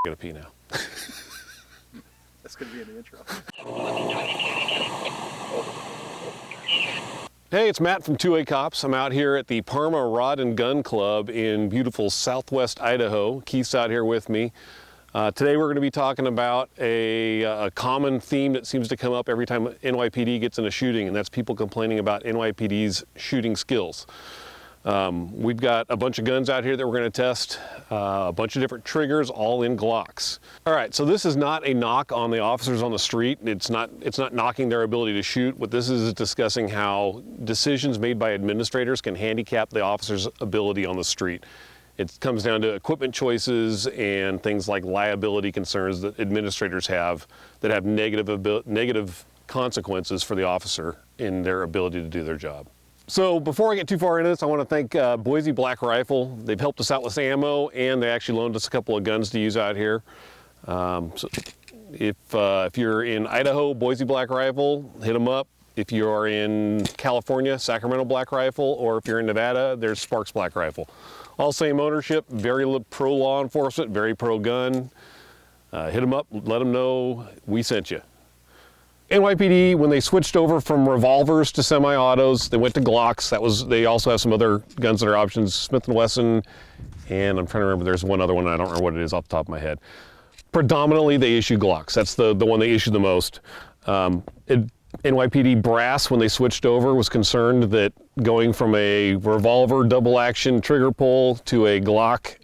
Gotta pee now. That's gonna be in the intro. Hey, it's Matt from 2A Cops. I'm out here at the Parma Rod and Gun Club in beautiful southwest Idaho. Keith's out here with me. Today we're going to be talking about a common theme that seems to come up every time NYPD gets in a shooting, and that's people complaining about NYPD's shooting skills. We've got a bunch of guns out here that we're going to test, a bunch of different triggers, all in Glocks. All right, so this is not a knock on the officers on the street. It's not knocking their ability to shoot. What this is discussing how decisions made by administrators can handicap the officer's ability on the street. It comes down to equipment choices and things like liability concerns that administrators have that have negative consequences for the officer in their ability to do their job. So before I get too far into this, I want to thank Boise Black Rifle. They've helped us out with ammo, and they actually loaned us a couple of guns to use out here. So if you're in Idaho, Boise Black Rifle, hit them up. If you are in California, Sacramento Black Rifle, or if you're in Nevada, there's Sparks Black Rifle. All same ownership, very pro law enforcement, very pro gun. Hit them up, let them know we sent you. NYPD, when they switched over from revolvers to semi-autos, they went to Glocks. They also have some other guns that are options, Smith & Wesson, and I'm trying to remember, there's one other one, I don't remember what it is off the top of my head. Predominantly, they issue Glocks. That's the one they issue the most. NYPD brass, when they switched over, was concerned that going from a revolver double action trigger pull to a Glock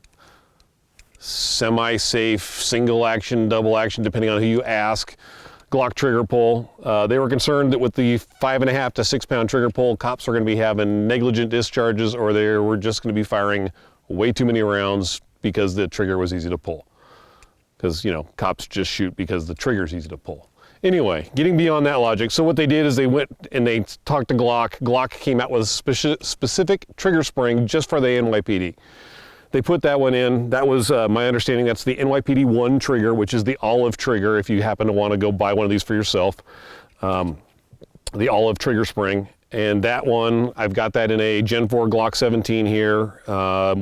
semi-safe single action, double action, depending on who you ask, Glock trigger pull. They were concerned that with the 5.5 to 6 pound trigger pull, cops were going to be having negligent discharges, or they were just going to be firing way too many rounds because the trigger was easy to pull. Because, you know, cops just shoot because the trigger's easy to pull. Anyway, getting beyond that logic, so what they did is they went and they talked to Glock. Glock came out with a specific trigger spring just for the NYPD. They put that one in. That was my understanding. That's the NYPD 1 trigger, which is the olive trigger if you happen to want to go buy one of these for yourself. The olive trigger spring. And that one, I've got that in a Gen 4 Glock 17 here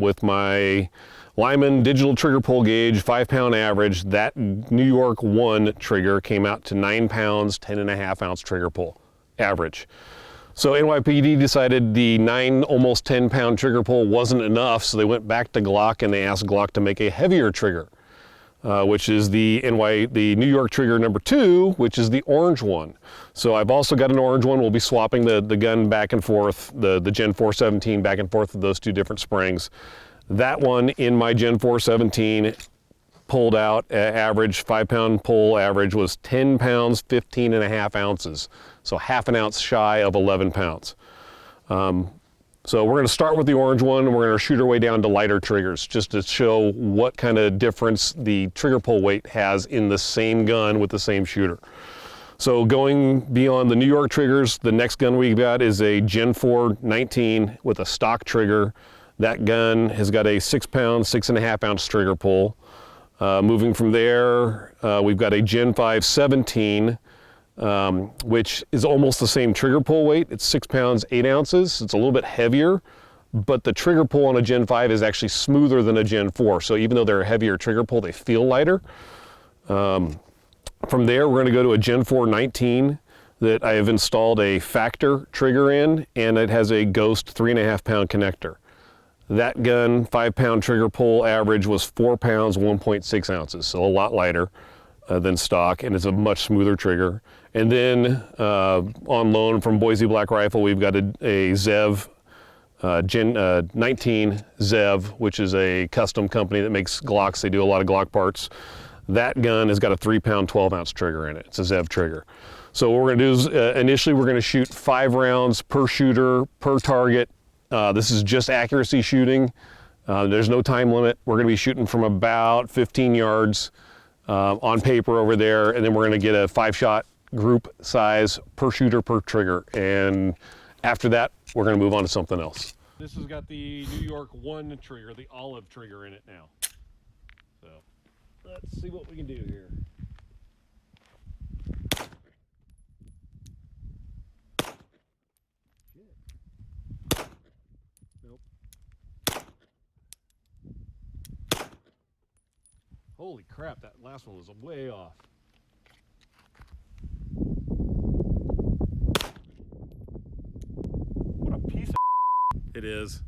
with my Lyman digital trigger pull gauge, 5 pound average. That New York 1 trigger came out to 9 pounds, 10.5 ounce trigger pull average. So NYPD decided the 9, almost 10 pound trigger pull wasn't enough, so they went back to Glock and they asked Glock to make a heavier trigger, which is the New York trigger number 2, which is the orange one. So I've also got an orange one. We'll be swapping the gun back and forth, the Gen 4 17 back and forth with those two different springs. That one in my Gen 4 17 pulled out, average 5 pound pull average was 10 pounds, 15.5 ounces. So half an ounce shy of 11 pounds. So we're gonna start with the orange one, and we're gonna shoot our way down to lighter triggers just to show what kind of difference the trigger pull weight has in the same gun with the same shooter. So going beyond the New York triggers, the next gun we've got is a Gen 4 19 with a stock trigger. That gun has got a 6 pound, 6.5 ounce trigger pull. Moving from there, we've got a Gen 5 17, which is almost the same trigger pull weight. It's 6 pounds, 8 ounces. It's a little bit heavier, but the trigger pull on a Gen 5 is actually smoother than a Gen 4. So even though they're a heavier trigger pull, they feel lighter. From there, we're gonna go to a Gen 4 19 that I have installed a Factr Trigger in, and it has a Ghost 3.5 pound connector. That gun, 5 pound trigger pull average was 4 pounds, 1.6 ounces, so a lot lighter than stock, and it's a much smoother trigger. And then on loan from Boise Black Rifle, we've got a Zev Gen 19 Zev, which is a custom company that makes Glocks. They do a lot of Glock parts. That gun has got a 3 pound, 12 ounce trigger in it. It's a Zev trigger. So what we're gonna do is initially we're gonna shoot 5 rounds per shooter, per target. This is just accuracy shooting. There's no time limit. We're gonna be shooting from about 15 yards on paper over there, and then we're gonna get a 5-shot group size per shooter per trigger. And after that, we're gonna move on to something else. This has got the New York 1 trigger, the olive trigger in it now. So let's see what we can do here. Holy crap, that last one was way off. What a piece of It is.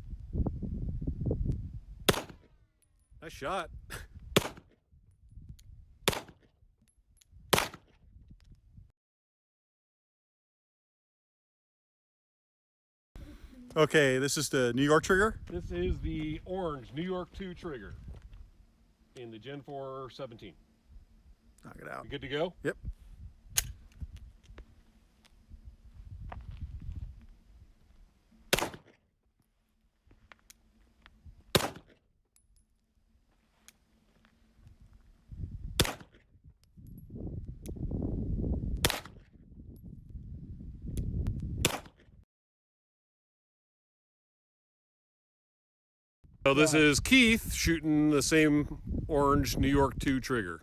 Nice shot. Okay, this is the New York Trigger. This is the orange NY2 Trigger in the Gen 4 17. Knock it out. You good to go? Yep. So this is Keith shooting the same orange NY2 Trigger.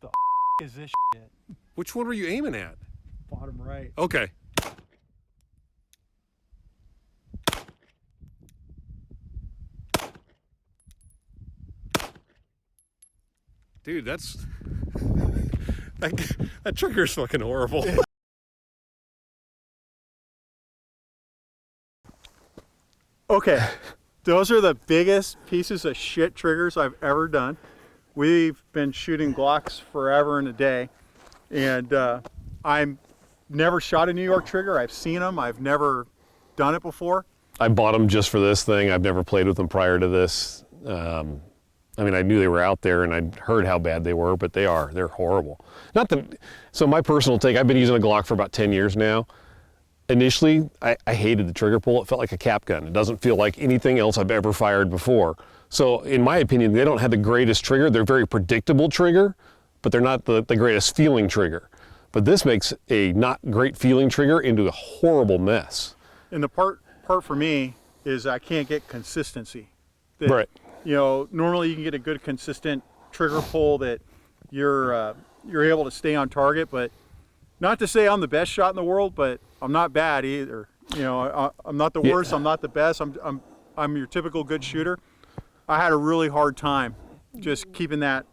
The is this shit? Which one were you aiming at? Bottom right. Okay. Dude, that's that trigger's fucking horrible. Okay, those are the biggest pieces of shit triggers I've ever done. We've been shooting Glocks forever and a day, and I'm never shot a New York Trigger. I've seen them. I've never done it before. I bought them just for this thing. I've never played with them prior to this. I mean, I knew they were out there and I'd heard how bad they were, but they're horrible. Not that, so my personal take, I've been using a Glock for about 10 years now. Initially, I hated the trigger pull. It felt like a cap gun. It doesn't feel like anything else I've ever fired before. So in my opinion, they don't have the greatest trigger. They're very predictable trigger, but they're not the greatest feeling trigger. But this makes a not great feeling trigger into a horrible mess. And the part for me is I can't get consistency. That, Right. You know, normally you can get a good consistent trigger pull that you're able to stay on target, but not to say I'm the best shot in the world, but I'm not bad either. You know, I'm not the worst. I'm not the best. I'm your typical good shooter. I had a really hard time just keeping that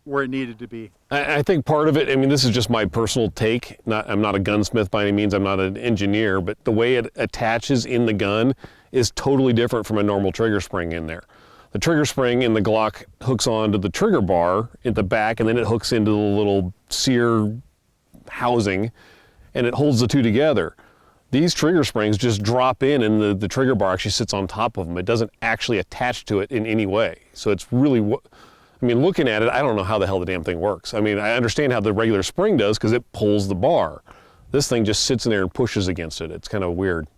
where it needed to be. I think part of it, I mean, this is just my personal take. I'm not a gunsmith by any means. I'm not an engineer, but the way it attaches in the gun is totally different from a normal trigger spring in there. The trigger spring in the Glock hooks onto the trigger bar at the back, and then it hooks into the little sear housing, and it holds the two together. These trigger springs just drop in and the trigger bar actually sits on top of them. It doesn't actually attach to it in any way. So it's really, I mean, looking at it, I don't know how the hell the damn thing works. I mean, I understand how the regular spring does because it pulls the bar. This thing just sits in there and pushes against it. It's kind of weird.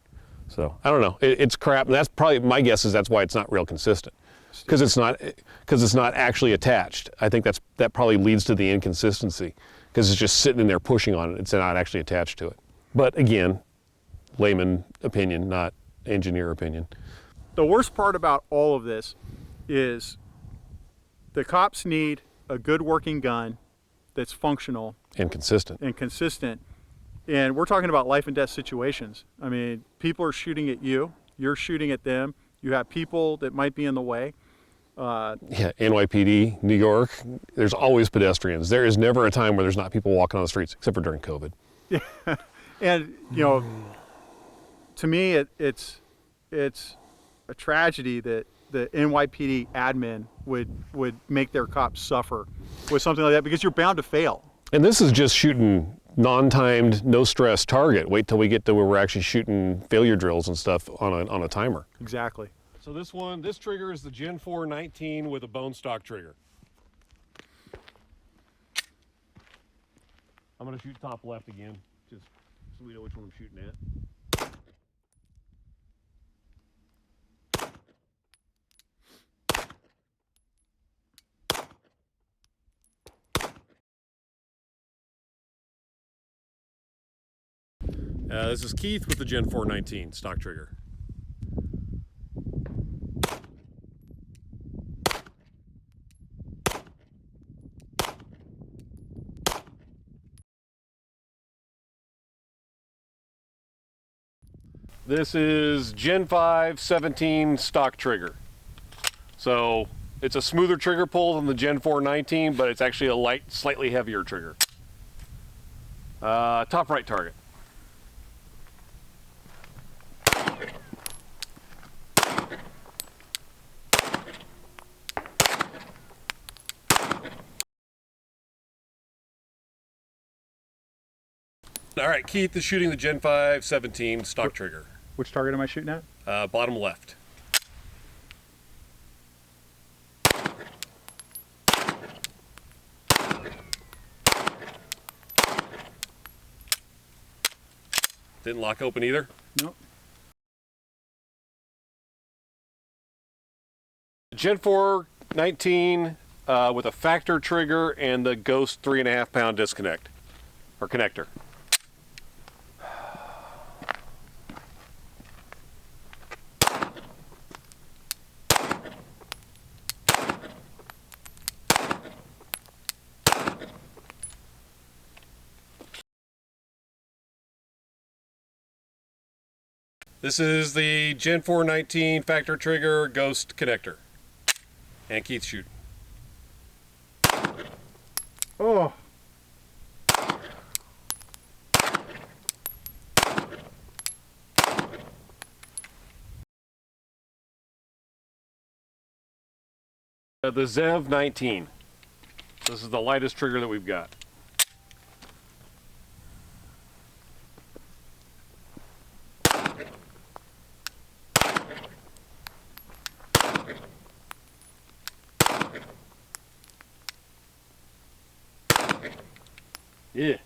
So I don't know, it's crap. And that's probably, my guess is that's why it's not real consistent. Because it's not actually attached. I think that probably leads to the inconsistency because it's just sitting in there pushing on it. It's not actually attached to it. But again, layman opinion, not engineer opinion. The worst part about all of this is the cops need a good working gun that's functional And consistent. And we're talking about life and death situations. I mean, people are shooting at you, you're shooting at them, you have people that might be in the way. Yeah, NYPD, New York, there's always pedestrians. There is never a time where there's not people walking on the streets, except for during COVID. Yeah. And, you know, to me, it's a tragedy that the NYPD admin would make their cops suffer with something like that because you're bound to fail. And this is just shooting non-timed, no-stress target. Wait till we get to where we're actually shooting failure drills and stuff on a timer. Exactly. So this trigger is the Gen 4 19 with a bone stock trigger. I'm gonna shoot top left again, just so we know which one I'm shooting at. This is Keith with the Gen 4 19 stock trigger. This is Gen 5 17 stock trigger. So It's a smoother trigger pull than the Gen 4 19, but it's actually a light, slightly heavier trigger. Top right target. All right, Keith is shooting the Gen 5 17 stock trigger. Which target am I shooting at? Bottom left. Didn't lock open either? Nope. Gen 4 19 with a Factr trigger and the Ghost 3.5 pound disconnect, or connector. This is the Gen 4 19 Factr Trigger Ghost connector. And Keith shoot. Oh. The Zev 19. This is the lightest trigger that we've got. Yeah.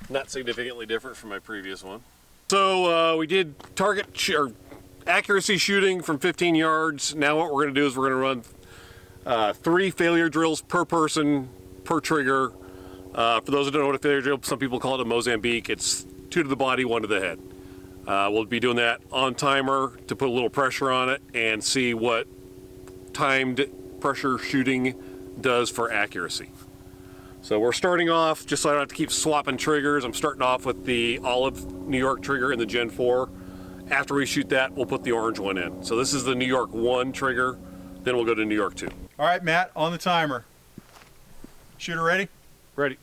Not significantly different from my previous one. So we did target or accuracy shooting from 15 yards. Now what we're going to do is we're going to run 3 failure drills per person per trigger. For those who don't know what a failure drill, some people call it a Mozambique. It's 2 to the body, 1 to the head. We'll be doing that on timer to put a little pressure on it and see what timed pressure shooting does for accuracy. So we're starting off, just so I don't have to keep swapping triggers, I'm starting off with the olive New York trigger in the Gen 4. After we shoot that, we'll put the orange one in. So this is the New York 1 trigger, then we'll go to New York 2. All right, Matt, on the timer. Shooter ready? Ready.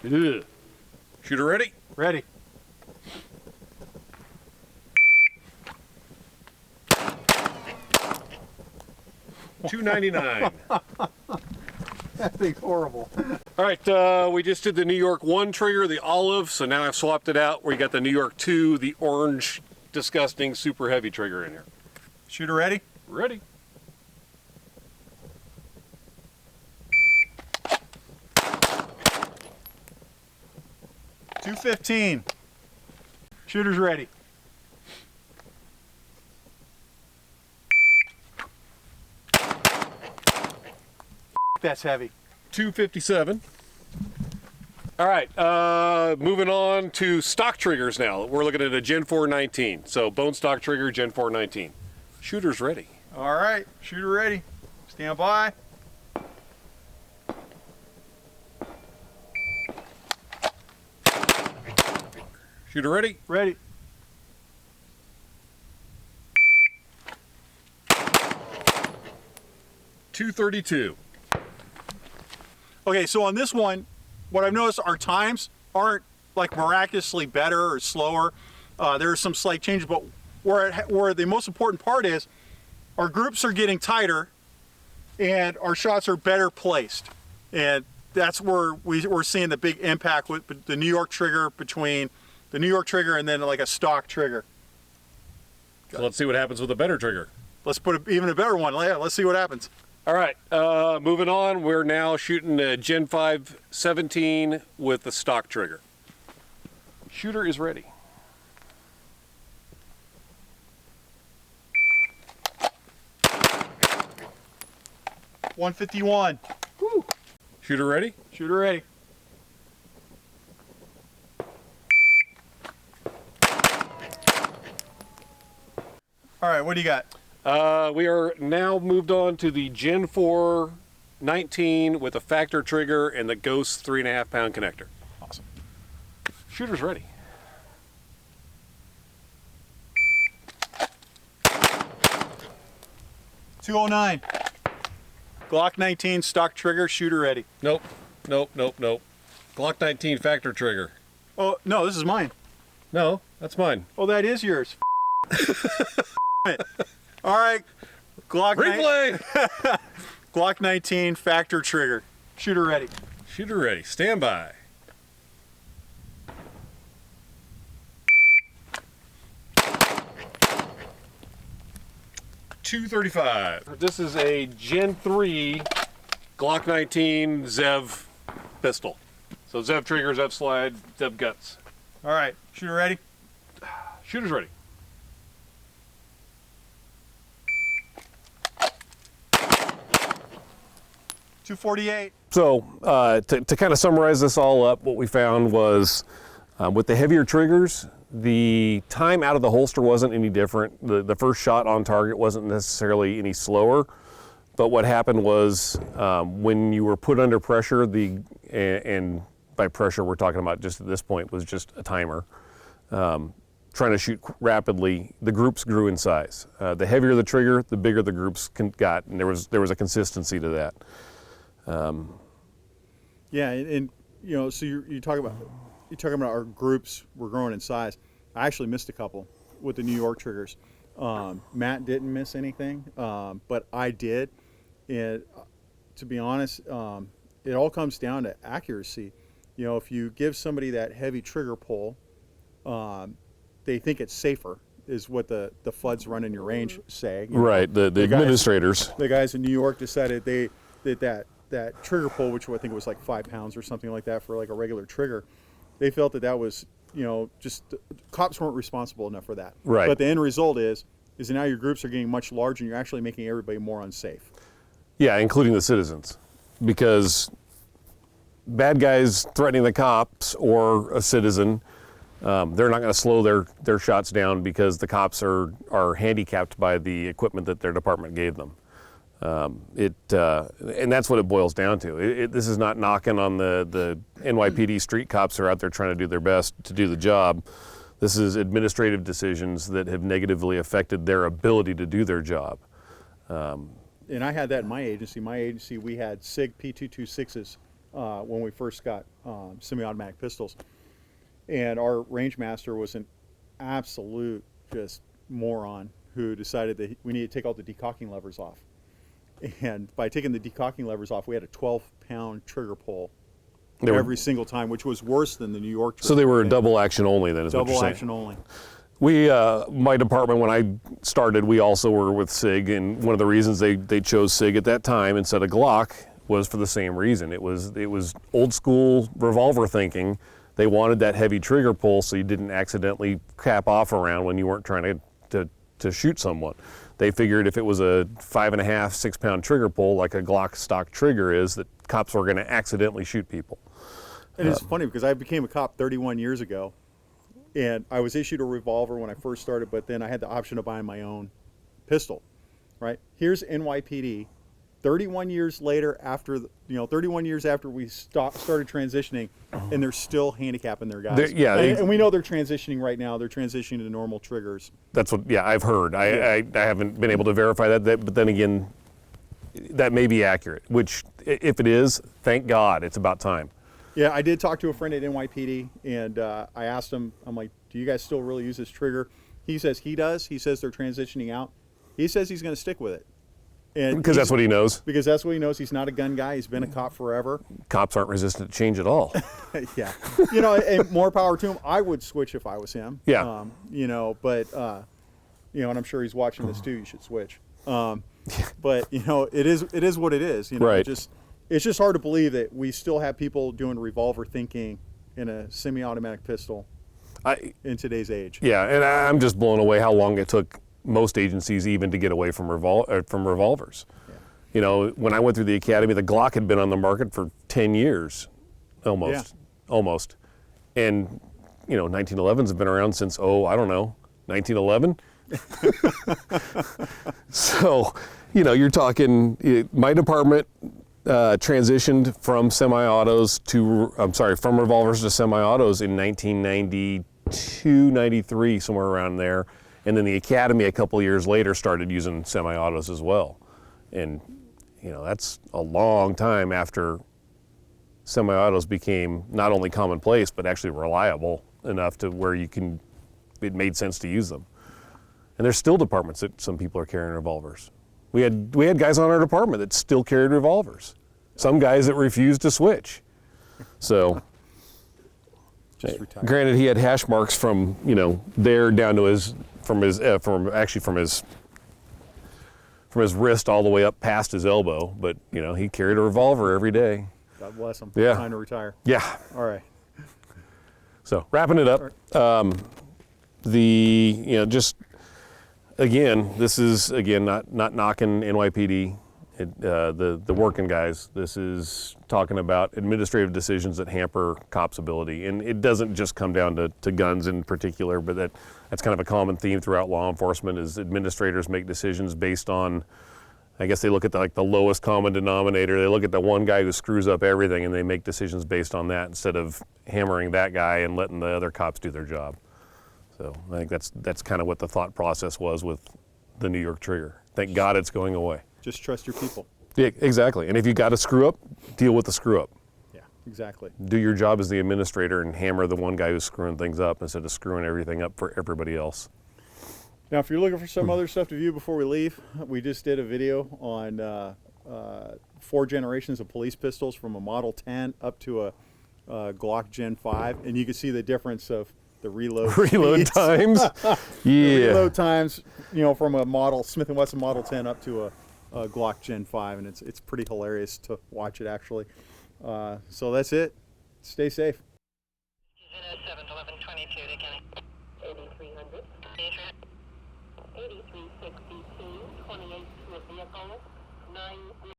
Ugh. Shooter ready? Ready. $2.99. That thing's horrible. All right, we just did the New York 1 trigger, the olive, so now I've swapped it out. We got the New York 2, the orange, disgusting, super heavy trigger in here. Shooter ready? Ready. $2.15. Shooter's ready. That's heavy. $2.57. All right, moving on to stock triggers now. We're looking at a Gen 4 19. So bone stock trigger, Gen 4 19. Shooter's ready. All right, shooter ready. Stand by. Shooter ready? Ready. $2.32. Okay, so on this one, what I've noticed, our times aren't like miraculously better or slower. There are some slight changes, but where the most important part is, our groups are getting tighter and our shots are better placed. And that's where we're seeing the big impact with the New York trigger, between the New York trigger and then like a stock trigger. So let's see what happens with a better trigger. Let's put even a better one. Yeah, let's see what happens. All right, moving on. We're now shooting a Gen 5 17 with the stock trigger. Shooter is ready. $151. Woo. Shooter ready? Shooter ready. All right, what do you got? We are now moved on to the Gen 4 19 with a Factr trigger and the Ghost 3.5 pound connector. Awesome. Shooter's ready. .209. Glock 19 stock trigger, shooter ready. Nope. Glock 19 Factr trigger. Oh, no, this is mine. No, that's mine. Oh, that is yours. All right. Replay! Glock 19 Factr trigger, shooter ready. Shooter ready. Stand by. .235. This is a Gen 3 Glock 19 Zev pistol. So Zev trigger, Zev slide, Zev guts. All right, shooter ready. Shooter's ready. .248. So to kind of summarize this all up, what we found was with the heavier triggers, the time out of the holster wasn't any different. The first shot on target wasn't necessarily any slower, but what happened was when you were put under pressure, and by pressure we're talking about just at this point was just a timer, trying to shoot rapidly, the groups grew in size. The heavier the trigger, the bigger the groups got, and there was a consistency to that. Yeah, and you know, so you're talking about our groups were growing in size. I actually missed a couple with the New York triggers. Matt didn't miss anything, but I did. And to be honest, it all comes down to accuracy. You know, if you give somebody that heavy trigger pull, they think it's safer, is what the FUDs running your range say. You know, right, the administrators. The guys in New York decided that trigger pull, which I think was like 5 pounds or something like that for like a regular trigger, they felt that was, you know, just cops weren't responsible enough for that. Right. But the end result is that now your groups are getting much larger and you're actually making everybody more unsafe. Yeah, including the citizens, because bad guys threatening the cops or a citizen, they're not going to slow their shots down because the cops are handicapped by the equipment that their department gave them. And that's what it boils down to. This is not knocking on the NYPD street cops who are out there trying to do their best to do the job. This is administrative decisions that have negatively affected their ability to do their job. And I had that in my agency. We had SIG P226s when we first got semi-automatic pistols. And our range master was an absolute just moron who decided that we needed to take all the decocking levers off. And by taking the decocking levers off, we had a 12-pound trigger pull every single time, which was worse than the New York trigger. So they were double action only then, is what you're saying? Double action only. We, my department, when I started, we also were with SIG, and one of the reasons they chose SIG at that time instead of Glock was for the same reason. It was old school revolver thinking. They wanted that heavy trigger pull so you didn't accidentally cap off around when you weren't trying to shoot someone. They figured if it was a 5.5, 6 pound trigger pull like a Glock stock trigger is, that cops were going to accidentally shoot people. And it's funny because I became a cop 31 years ago, and I was issued a revolver when I first started, but then I had the option of buying my own pistol, right? Here's NYPD, 31 years later after, 31 years after we started transitioning, and they're still handicapping their guys. And we know they're transitioning right now. They're transitioning to normal triggers. That's what, I've heard. I haven't been able to verify that, but then again, that may be accurate, which if it is, thank God, it's about time. Yeah, I did talk to a friend at NYPD, and I asked him, I'm like, do you guys still really use this trigger? He says he does. He says they're transitioning out. He says he's going to stick with it. Because that's what he knows. Because that's what he knows. He's not a gun guy. He's been a cop forever. Cops aren't resistant to change at all. Yeah. And more power to him. I would switch if I was him. Yeah. But, and I'm sure he's watching this too. You should switch. But, it is what it is. Right. It's just hard to believe that we still have people doing revolver thinking in a semi-automatic pistol in today's age. Yeah, and I'm just blown away how long it took most agencies even to get away from revolvers. Yeah. When I went through the academy, the Glock had been on the market for 10 years, almost. And 1911s have been around since 1911. So, you know, you're talking, my department transitioned from semi-autos to, from revolvers to semi-autos in 1992, 93, somewhere around there. And then the academy a couple years later started using semi-autos as well. And, you know, that's a long time after semi-autos became not only commonplace, but actually reliable enough to where it made sense to use them. And there's still departments that some people are carrying revolvers. We had guys on our department that still carried revolvers. Some guys that refused to switch. So, granted, he had hash marks from, you know, there down to from his wrist all the way up past his elbow. But, you know, he carried a revolver every day. God bless him. Yeah. Time to retire. Yeah. All right. So wrapping it up, just again, this is not knocking NYPD, the working guys. This is talking about administrative decisions that hamper cops' ability, and it doesn't just come down to guns in particular, but that's kind of a common theme throughout law enforcement. Is administrators make decisions based on, I guess they look at the lowest common denominator. They look at the one guy who screws up everything, and they make decisions based on that instead of hammering that guy and letting the other cops do their job. So I think that's kind of what the thought process was with the New York Trigger. Thank God it's going away. Just trust your people. Yeah, exactly. And if you got a screw up, deal with the screw up. Yeah, exactly. Do your job as the administrator and hammer the one guy who's screwing things up instead of screwing everything up for everybody else. Now, if you're looking for some other stuff to view before we leave, we just did a video on 4 generations of police pistols from a Model 10 up to a Glock Gen 5, and you can see the difference of the reload times. Yeah. The reload times, you know, from a Smith & Wesson Model 10 up to a Glock Gen 5, and it's pretty hilarious to watch it actually. So that's it. Stay safe. 7-11-22 to Kenny. 8300. 8362, 28 to a vehicle, 9